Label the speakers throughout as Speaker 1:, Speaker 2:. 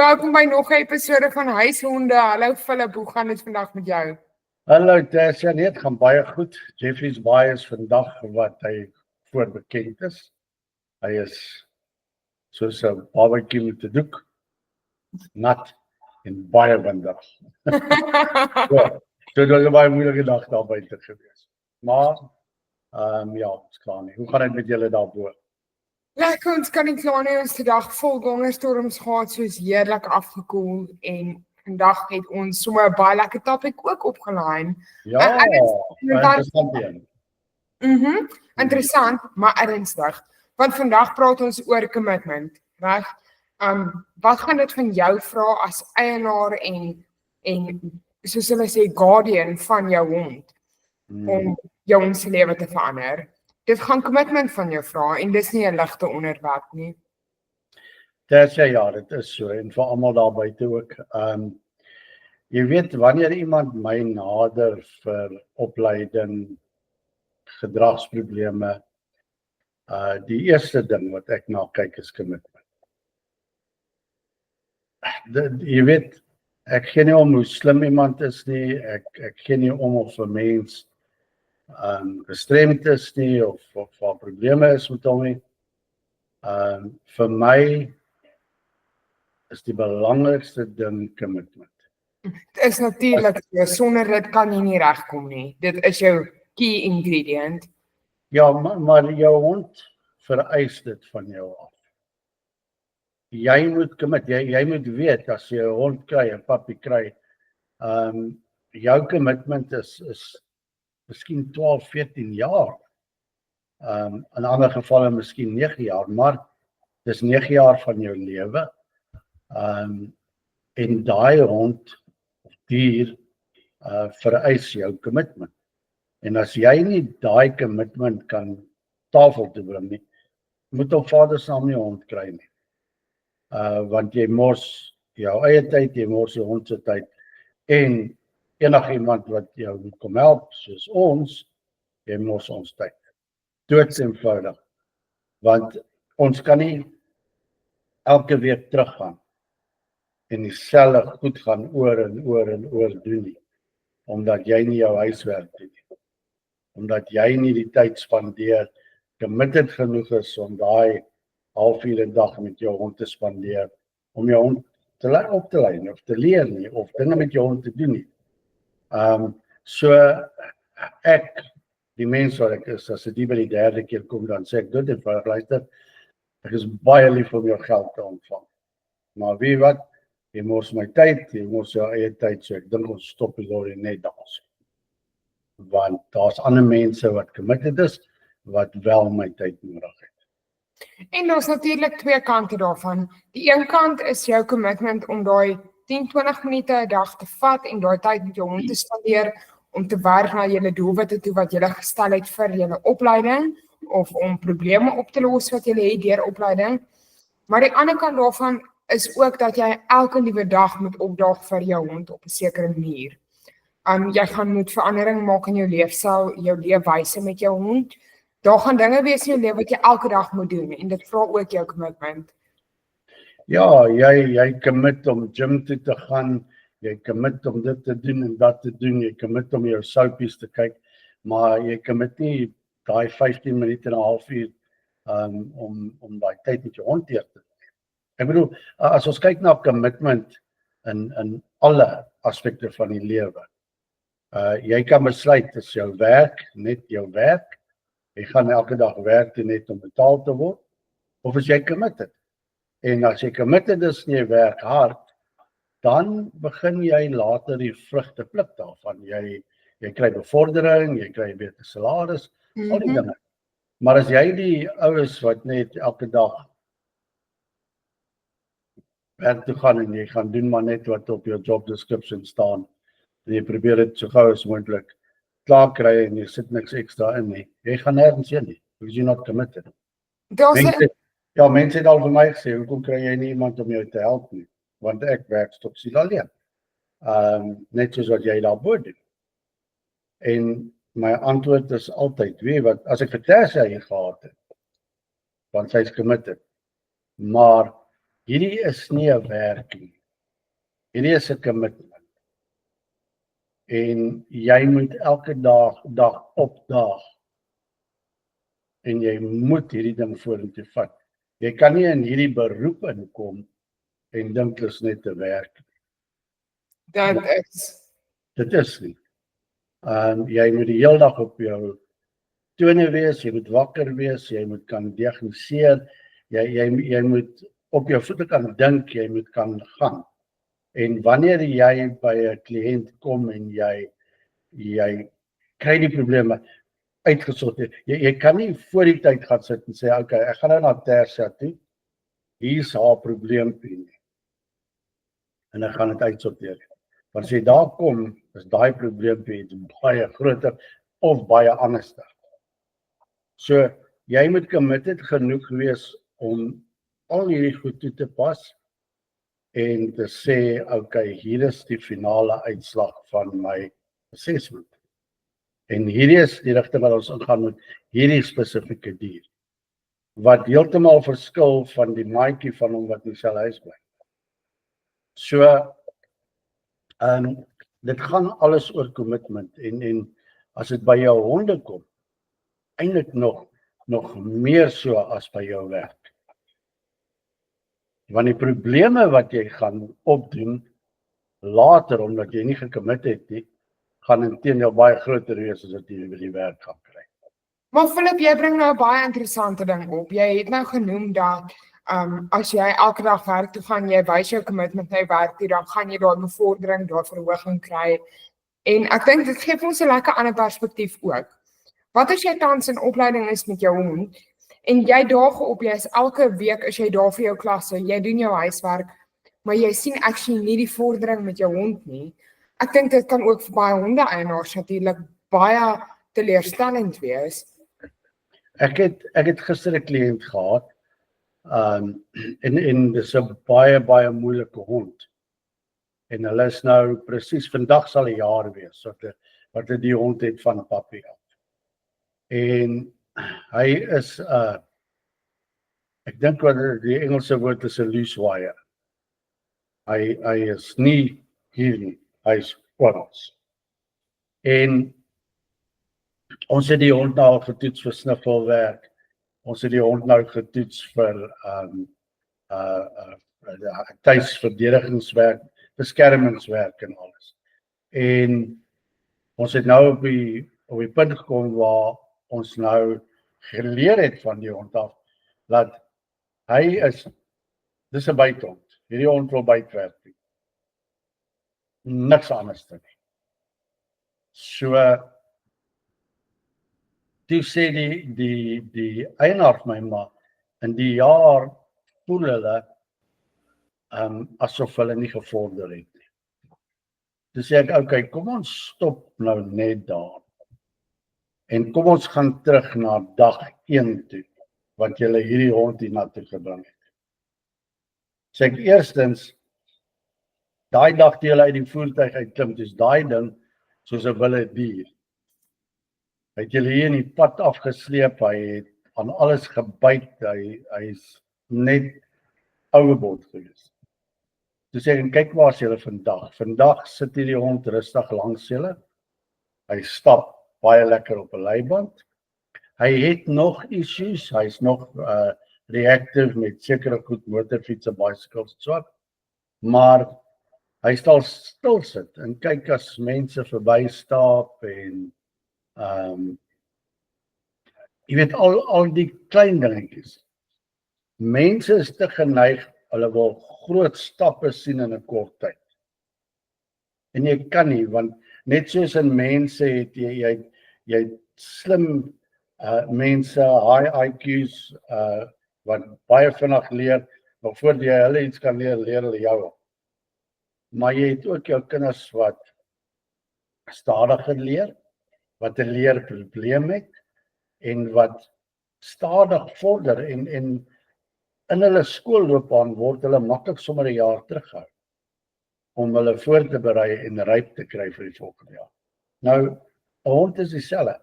Speaker 1: Welkom by nog 'n episode van Huishonde. Hallo Philip, hoe gaan dit vandag met jou?
Speaker 2: Hallo Tasha, nee, het gaan baie goed. Jeffrey's Bay is vandag wat hy voorbekend is. Hy is soos 'n barbecue met 'n doek, nat en baie windig. Ja, dit was 'n baie moeilike dag daar buite gewees. Maar ja, is klaar nie. Hoe gaan dit met julle daarbo?
Speaker 1: Lekker, ons kan nie kla nie, ons het 'n dag vol donderstorms gehad, soos heerlik afgekoel en vandag het ons sommer 'n baie lekker topic ook opgelaai.
Speaker 2: Ja, interessant een.
Speaker 1: Interessant, maar ernstig. Want vandag praat ons oor commitment, reg? Wat gaan dit van jou vra as eienaar en soos hulle sê guardian van jou hond om jou hond se lewe te verander? Dit gaan commitment van jou vra en dis nie 'n ligte onderwerp nie.
Speaker 2: Dis ja, dit is so en vir almal daar buite ook. Jy weet wanneer iemand my nader vir opleiding, gedragsprobleme, die eerste ding wat ek na kyk is commitment. Jy weet, ek gee nie om hoe slim iemand is nie, ek gee nie om of 'n mens gestremd is nie of wat probleme is met hom nie. Vir my is die belangrikste ding commitment.
Speaker 1: Dit is natuurlik so, sonder dit kan jy nie regkom nie. Dit is jou key ingredient.
Speaker 2: Ja, maar jou hond vereis dit van jou af. Jy moet commit, jy moet weet as jy 'n hond kry, 'n puppy kry, jou commitment is miskien 12, 14 jaar. In ander gevalle miskien 9 jaar, maar dis 9 jaar van jou lewe. En daai hond of dier vereis jou commitment. En as jy nie daai commitment kan tafel toe bring nie, moet op vader saam nie hond kry nie. Want jy mors jou eie tyd, jy mors jou hond se tyd en enigiemand wat jou moet kom help, soos ons, jy mors ons tyd. Doods eenvoudig. Want ons kan nie elke week teruggaan en dieselfde goed gaan oor en oor doen nie. Omdat jy nie jou huiswerk doen nie. Omdat jy nie die tyd spandeer, committed genoeg is om daai halfuur 'n dag met jou hond te spandeer, om jou hond op te lei of te leer nie, of dinge met jou hond te doen nie. So ek, die mens wat ek is, as dit by die derde keer kom, dan sê ek dit en vir luister, ek is baie lief om jou geld te ontvang. Maar weet wat, jy mors my tyd, jy mors jou eie tyd, so ek dink ons stop die lorry net daar. Want daar's ander mense wat committed is, wat wel my tyd nodig het.
Speaker 1: En daar's natuurlik twee kante daarvan. Die een kant is jou commitment om daai 10-20 minute 'n dag te vat en daai tyd met jou hond te spandeer om te werk na julle doelwitte toe wat julle gestel het vir julle opleiding of om probleme op te los wat julle het deur opleiding. Maar die ander kant daarvan is ook dat jy elke liewe dag moet opdaag vir jou hond op 'n sekere manier. Jy gaan moet verandering maak in jou leefstyl, jou leefwyse met jou hond. Daar gaan dinge wees in jou lewe wat jy elke dag moet doen en dit vra ook jou commitment.
Speaker 2: Ja, jy commit om gym toe te gaan, jy commit om dit te doen en dat te doen, jy commit om jou soapies te kyk, maar jy commit nie daai 15 minute en 'n halfuur om daai tyd met jou hond te doen. Ek bedoel, as ons kyk na commitment in alle aspekte van die lewe, jy kan besluit, is jou werk net jou werk, jy gaan elke dag werk net om betaal te word, of is jy committed? En as jy committed is en jy werk hard, dan begin jy later die vrugte pluk daarvan. Jy kry bevordering, jy kry beter salaris, al die dinge. Maar as jy die oues wat net elke dag werk toe gaan en jy gaan doen maar net wat op jou job description staan, en jy probeer dit so gou as moontlik klaar kry en jy sit niks ekstra in nie, jy gaan nêrens heen nie, because you're not committed. Mense het al vir my gesê, hoekom kry jy nie iemand om jou te help nie? Want ek werk stopsiel alleen. Net soos wat jy daarbo doen. En my antwoord is altyd, weet wat, as ek vir Tasha hier gehad het, want sy is committed, maar hierdie is nie 'n werk nie. Hierdie is 'n commitment. En jy moet elke dag opdaag. En jy moet hierdie ding vorentoe vat. Jy kan nie in hierdie beroep inkom en dink dit is net 'n werk. Dit is nie. Jy moet die hele dag op jou tone wees, jy moet wakker wees, jy moet kan diagnoseer, jy moet op jou voete kan dink, jy moet kan gaan. En wanneer jy by 'n kliënt kom en jy kry die probleme uitgesorteer, jy kan nie voor die tyd gaan sit en sê, okay, ek gaan nou na Tersia toe, hier's haar probleempie nie. En ek gaan dit uitsorteer. Want as jy daar kom, is daai probleempie baie groter of baie anderster. So, jy moet committed genoeg wees om al hierdie goed toe te pas en te sê, okay, hier is die finale uitslag van my assessment. En hierdie is die rigting wat ons ingaan met hierdie spesifieke dier. Wat heeltemal verskil van die maatjie van hom wat in sy huis bly. So, dit gaan alles oor commitment en as dit by jou honde kom, eintlik nog meer so as by jou werk. Want die probleme wat jy gaan opdoen later, omdat jy nie gecommit het nie, gaan inteendeel baie groter wees as wat jy by die werk gaan kry.
Speaker 1: Maar Philip, jy bring nou 'n baie interessante ding op. Jy het nou genoem dat as jy elke dag werk toe gaan, jy wys jou commitment na jou werk toe, dan gaan jy daar bevordering, daar verhoging kry. En ek dink dit gee vir ons 'n lekker ander perspektief ook. Wat as jy tans in opleiding is met jou hond en jy daag op, jy is elke week as jy daar vir jou klasse, jy doen jou huiswerk, maar jy sien actually nie die vordering met jou hond nie. Ek dink dit kan ook vir baie honde-eienaars natuurlik baie teleurstellend wees.
Speaker 2: Ek het gister 'n kliënt gehad, en dis 'n baie moeilike hond. En hulle is nou presies, vandag sal 'n jaar wees, wat die hond het van pappie af. En hy is, ek dink wat die Engelse woord is 'n loose wire. Hy is nie hier nie, hy is oorals. En ons het die hond nou getoets vir snuffelwerk, ons het die hond nou getoets vir tuisverdedigingswerk, beskermingswerk en alles. En ons het nou op die punt gekom waar ons nou geleer het van die hond af, dat dis 'n bythond. Hierdie hond wil bytwerk nie. Niks anders nie. So, toe sê die eienaar vir my, maar in die jaar voel hulle asof hulle nie gevorder het nie. Toe sê ek, okay, kom ons stop nou net daar. En kom ons gaan terug na dag 1 toe, wat julle hierdie hond hiernatoe gebring het. Sê ek, eerstens, daai dag toe julle uit die voertuig uitklim, dis daai ding soos 'n wilde dier. Hy het julle hier in die pad afgesleep, hy het aan alles gebyt, hy is net ouebond gewees. Toe sê ek, kyk waar is julle vandag. Vandag sit hierdie hond rustig langs julle. Hy stap baie lekker op 'n leiband. Hy het nog issues, hy's nog reactive met sekere goed, motorfietsse, bicycles, so. Maar hy sal stil sit en kyk as mense verbystap en jy weet al die klein dingetjies. Mense is te geneig, hulle wil groot stappe sien in 'n kort tyd. En jy kan nie, want net soos in mense het jy slim mense, high IQ's, wat baie vinnig leer, maar voordat jy hulle iets kan leer hulle jou. Maar jy het ook jou kinders wat stadiger leer, wat 'n leerprobleem het, en wat stadig vorder, en in hulle skoolloopbaan word hulle maklik sommer 'n jaar terughou, om hulle voor te berei en ryp te kry vir die volgende jaar. Nou, 'n hond is dieselfde.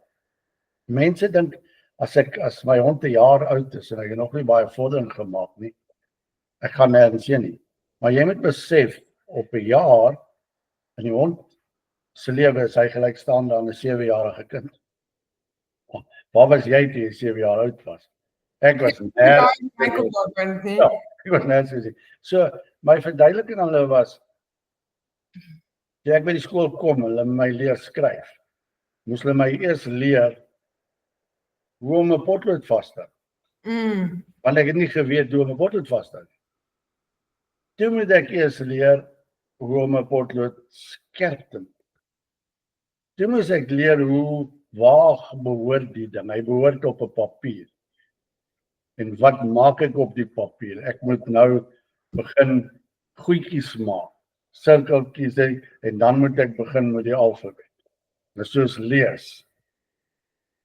Speaker 2: Mense dink, as my hond 'n jaar oud is, en hy het nog nie baie vordering gemaak nie, ek gaan nergens heen nie. Maar jy moet besef, op 'n jaar, in die hond se lewe is hy gelykstaande aan 'n 7-jarige kind. Waar was jy toe jy 7 jaar oud was? Ek was
Speaker 1: nie.
Speaker 2: Ek was net so. So, my verduideliking aan hulle was, toe ek by die skool kom, hulle my leer skryf, moes hulle my eers leer hoe om 'n potlood vas te hou. Want ek het nie geweet hoe om 'n potlood vas te hou. Toe moet ek eers leer hoe om 'n potlood skerp te maak. Toe moet ek leer waar behoort die ding. Hy behoort op 'n papier. En wat maak ek op die papier? Ek moet nou begin goedjies maak, sirkeltjies, en dan moet ek begin met die alfabet. Dis soos lees.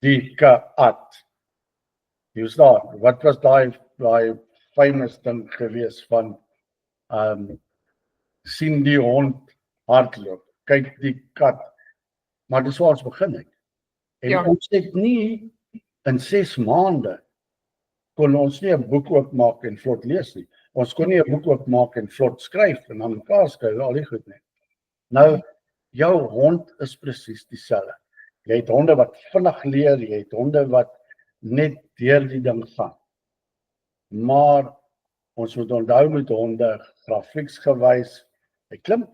Speaker 2: Die kat. Jy staan, wat was daai famous ding gewees van sien die hond hardloop, kyk die kat. Maar dis waar ons begin het. En ons het nie in 6 maande kon ons nie 'n boek oopmaak en vlot lees nie. Ons kon nie 'n boek oopmaak en vlot skryf en aan mekaar skryf, al die goed nie. Nou, jou hond is presies dieselfde. Jy het honde wat vinnig leer, jy het honde wat net deur die ding gaan. Maar ons moet onthou met honde grafieksgewys, hy klim,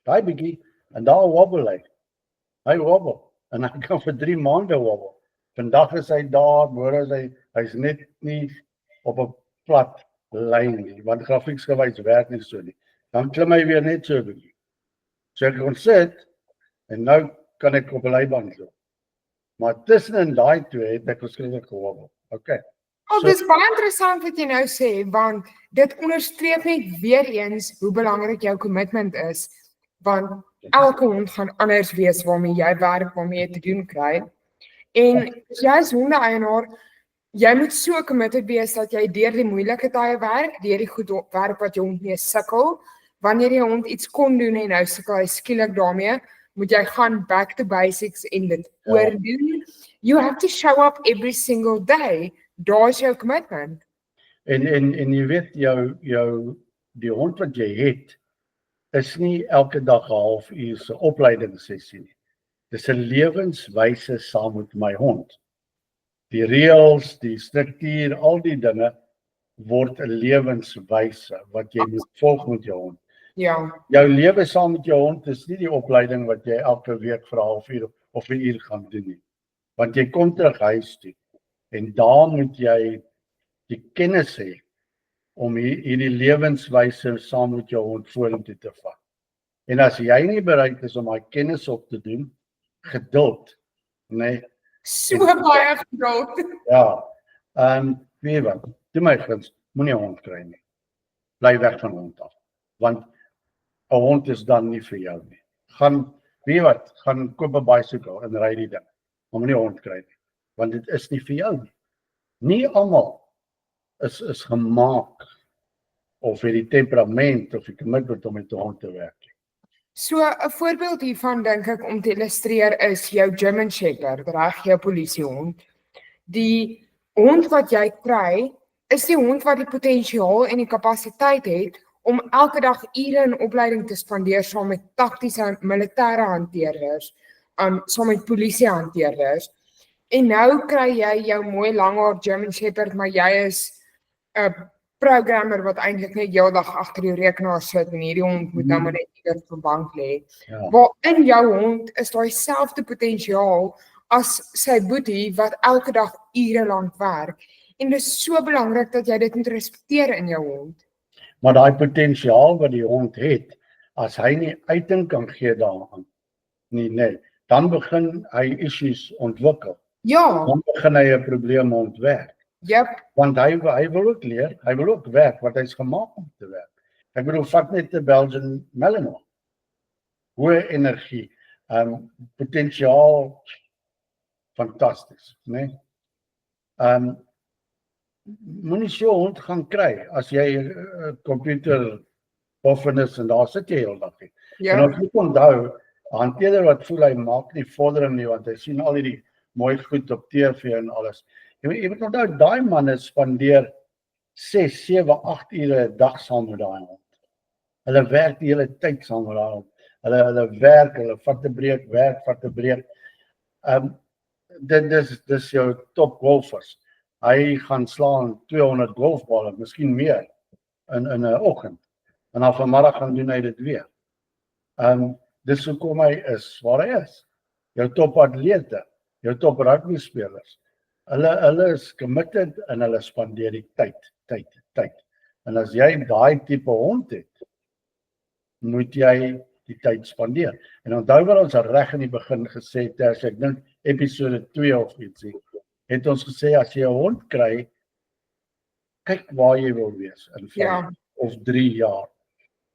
Speaker 2: daai bietjie, en daar wobbel hy. Hy wobbel, en hy kan vir 3 maande wobbel. Vandag is hy daar, môre is hy's net nie op 'n plat lyn nie, want grafieksgewys werk nie so nie. Dan klim hy weer net so 'n bietjie. So ek kon sit, en nou kan ek op 'n leiband loop. Maar tussenin daai twee het ek verskriklik gewobbel. Okay.
Speaker 1: Dis baie interessant wat jy nou sê, want dit onderstreep net weer eens hoe belangrik jou kommitment is, want elke hond gaan anders wees waarmee jy werk, waarmee jy te doen kry. En jy as honde-eienaar, jy moet so committed wees dat jy deur die moeilike tye werk, deur die goed werk wat jou hond mee sukkel. Wanneer jy hond iets kon doen en nou sukkel hy skielik daarmee, moet jy gaan back to basics en dit oordoen. You have to show up every single day. Daar's jou commitment. En
Speaker 2: jy weet die hond wat jy het is nie elke dag 'n halfuur se opleidingssessie nie. Dis 'n lewenswyse saam met my hond. Die reëls, die struktuur, al die dinge word 'n lewenswyse wat jy moet volg met jou hond.
Speaker 1: Ja.
Speaker 2: Jou lewe saam met jou hond is nie die opleiding wat jy elke week vir 'n halfuur of 'n uur gaan doen nie. Want jy kom terug huis toe en daar moet jy die kennis hê om hierdie lewenswyse saam met jou hond vorentoe te vat. En as jy nie bereid is om daai kennis op te doen, geduld, nee.
Speaker 1: So baie geduld.
Speaker 2: Ja. Weet wat, doen my guns, moenie 'n hond kry nie. Bly weg van hond af. Want 'n hond is dan nie vir jou nie. Gaan koop 'n bicycle en ry die ding. Maar moenie 'n hond kry nie, want dit is nie vir jou nie. Nie almal is gemaak of het die temperament of die commitment om met 'n hond te werk.
Speaker 1: So 'n voorbeeld hiervan dink ek om te illustreer is jou German Shepherd, reg, jou polisiehond. Die hond wat jy kry, is die hond wat die potensiaal en die kapasiteit het om elke dag ure in opleiding te spandeer saam met taktiese militêre hanteerders, saam met polisiehanteerders. En nou kry jy jou mooi langhaar German Shepherd, maar jy is 'n programmer wat eintlik net heeldag agter die rekenaar sit en hierdie hond moet nou maar net iewers op 'n bank lê.
Speaker 2: Ja.
Speaker 1: Waar in jou hond is daai selfde potensiaal as sy boetie wat elke dag ure lank werk. En dit is so belangrik dat jy dit moet respekteer in jou hond.
Speaker 2: Maar daai potensiaal wat die hond het, as hy nie uiting kan gee daaraan nie, dan begin hy issues ontwikkel.
Speaker 1: Ja.
Speaker 2: Dan begin hy 'n probleem ontwerp.
Speaker 1: Yep.
Speaker 2: Want hy wil ook leer, hy wil ook werk, want hy's gemaak om te werk. Ek bedoel, vat net 'n Belgian Malinois. Hoë energie, potensiaal fantasties, né? Moenie so 'n hond gaan kry as jy 'n computer boffen is en daar sit jy heeldag nie.
Speaker 1: Ja.
Speaker 2: En ons moet onthou, 'n hanteerder wat voel hy maak nie vordering nie, want hy sien al hierdie mooi goed op TV en alles. Jy moet onthou, daai manne spandeer 6, 7, 8 ure 'n dag saam met daai hond. Hulle werk die hele tyd saam met daai hond. Hulle werk, hulle vat 'n breek, werk, vat 'n breek. Dis jou top golfers. Hy gaan slaan 200 golfballe, miskien meer in 'n oggend. En dan vanmiddag gaan doen hy dit weer. Dis hoekom hy is waar hy is. Jou top atlete, jou top rugby spelers. Hulle is committed en hulle spandeer die tyd. En as jy daai tipe hond het, moet jy die tyd spandeer. En onthou wat ons reg in die begin gesê het, as ek dink episode 2 of ietsie, het ons gesê as jy 'n hond kry, kyk waar jy wil wees in 5 of 3 jaar.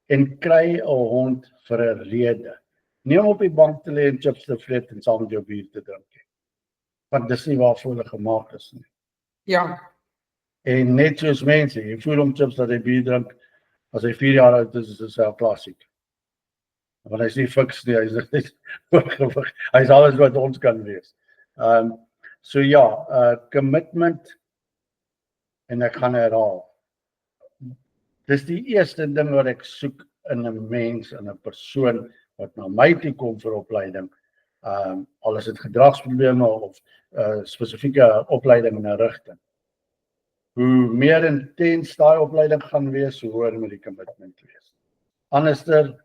Speaker 2: En kry 'n hond vir 'n rede. Nie om op die bank te lê en chips te vreet en saam met jou bier te drink nie. Want dis nie waarvoor hulle gemaak is nie.
Speaker 1: Ja.
Speaker 2: En net soos mense, jy voel om chips dat hy bier drink, as hy 4 jaar oud is hy 'n klassiek. Want hy is nie fiks nie, hy is oorgewig. Hy is alles wat ons kan wees. So ja, commitment, en ek gaan herhaal. Dis die eerste ding wat ek soek in 'n mens, in 'n persoon wat na my toe kom vir opleiding. Al is dit gedragsprobleme of spesifieke opleiding in 'n rigting. Hoe meer intens daai opleiding gaan wees, hoe hoër moet die commitment wees. Anderster,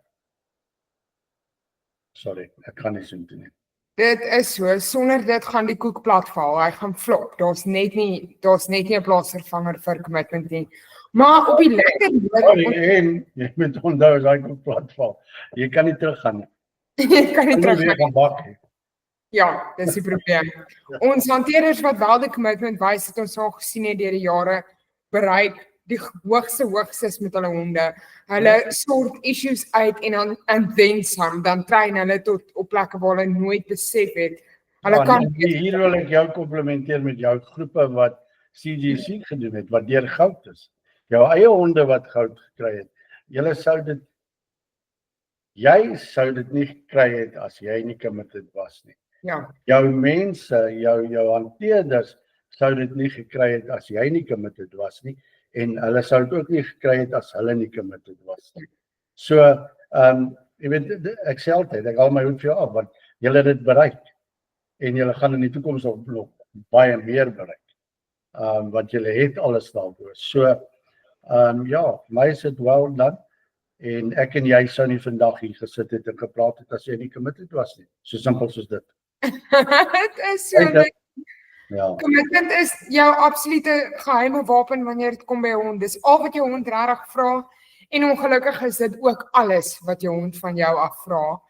Speaker 2: sorry, ek kan nie sin doen nie.
Speaker 1: Dit is so, sonder dit gaan die koek plat val, hy gaan flop. Daar's net nie 'n plaasvervanger vir commitment nie. Maar op die
Speaker 2: En jy moet onthou as hy koek plat val, jy kan nie teruggaan nie.
Speaker 1: Jy kan nie teruggaan.
Speaker 2: Bak.
Speaker 1: Ja, dis die probleem. Ons hanteerders wat wel die commitment wys, het ons al gesien het deur die jare bereik die hoogstes met hulle honde. Hulle sort issues uit en then some, dan train hulle tot op plekke waar hulle nooit besef het. Hulle kan
Speaker 2: hier wil ek jou komplimenteer met jou groepe wat CGC gedoen het, wat deur goud is. Jou eie honde wat goud gekry het. Jy sou dit nie gekry het as jy nie committed was nie.
Speaker 1: Ja.
Speaker 2: Jou mense, jou hanteerders sou dit nie gekry het as jy nie committed was nie. En hulle sou dit ook nie gekry het as hulle nie committed was nie. So, jy weet, ek sê altyd, ek hou my hoed vir jou af, want julle het dit bereik. En julle gaan in die toekoms nog baie meer bereik. Want julle het alles daarvoor. So, ja, my is dit well done. En ek en jy sou nie vandag hier gesit het en gepraat het as jy nie committed was nie. So simpel soos dit.
Speaker 1: Dit is so.
Speaker 2: Ja.
Speaker 1: Commitment is jou absolute geheime wapen wanneer dit kom by 'n hond. Dis al wat jou hond regtig vra en ongelukkig is dit ook alles wat jou hond van jou af vra.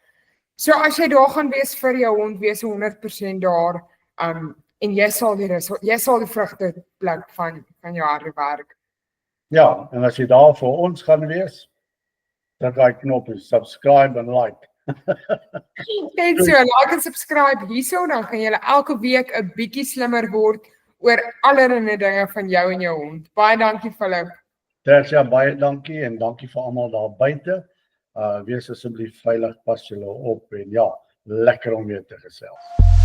Speaker 1: So as jy daar gaan wees vir jou hond, wees 100% daar en jy sal die vrugte pluk van jou harde werk.
Speaker 2: Ja, en as jy daar vir ons gaan wees, dan daai knop is subscribe en like.
Speaker 1: Net so, like en subscribe hierso, dan gaan julle elke week 'n bietjie slimmer word oor allerlei dinge van jou en jou hond. Baie dankie Philip.
Speaker 2: Tersia, baie dankie en dankie vir almal daar buite. Wees asseblief veilig, pas julle op en ja, lekker om weer te gesels.